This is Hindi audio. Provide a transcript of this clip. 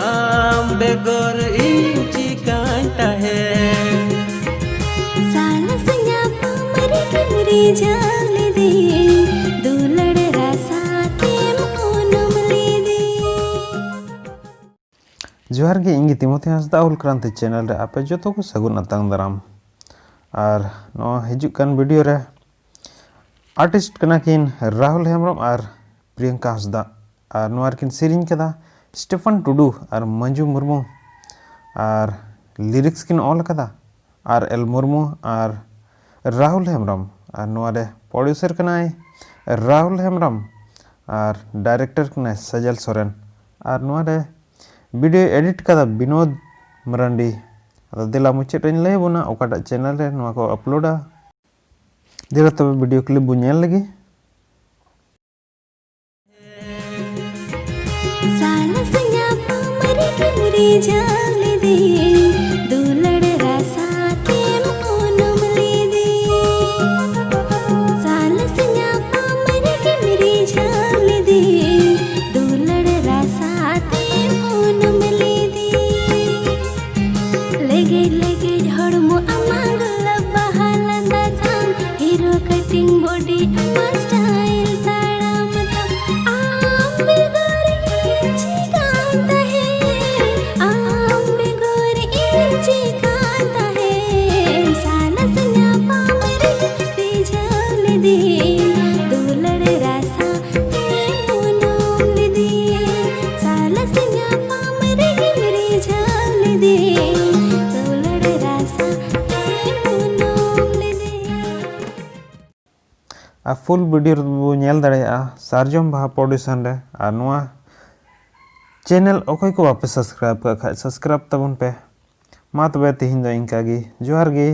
आम बेगर इन चिकान tahen साला संया पामरी किमरी जाले दे दुलड़ रासा केम ओनम ले दे। जोहार गे इंगी तिमोथी हांसदा उल क्रांति चैनल रे आपे जोतो को सगुन अतंग दाराम और नो हिजुक कान वीडियो रे आर्टिस्ट कना किन राहुल हेम्ब्रम और प्रियंका हांसदा और नोआर किन सेरिंग कदा स्टीफन टुडू और मंजू मुर्मू और लिरिक्स किन ऑल कदा और एल मुर्मू और राहुल हेम्ब्रम और नोआरे प्रोड्यूसर कनाय राहुल हेम्ब्रम और डायरेक्टर कनाय सजल सोरेन और नोआरे वीडियो एडिट कदा विनोद मरांडी अदा दिला मुचाद इन लय बोना ओकाटा चैनल रे नोआ को अपलोडा दिला तब वीडियो क्लिप बु नेल लगी। साला संया पामरी किमरी जाले दे दुलड़ रासा केम ओनम ले दे। साला संया पामरी किमरी जाले दे दुलड़ रासा केम ओनम ले दे। लेगे लेगे हड़मो अमाग लबहाला दाथम हीरो कटिंग बॉडी अमा स्टाइल ताड़ाम तम आम बेगोरी इंची कांता है आम बेगोरी इंची कांता है। साला संया पामरी किमरी जाले दे दुलड़ रासा केम ओनम ले दे। साला संया पामरी किमरी जाले दे दुलड़ रासा केम ओनम ले दे। आ फुल वीडियो बु नेल दाड़ेया सारजम बाहा प्रोड्यूसन रे और नोआ चैनल ओकोय को वापस सब्सक्राइब का खाय सब्सक्राइब तबन पे मा तबे तिहिन दो इंका गी जोहार गे।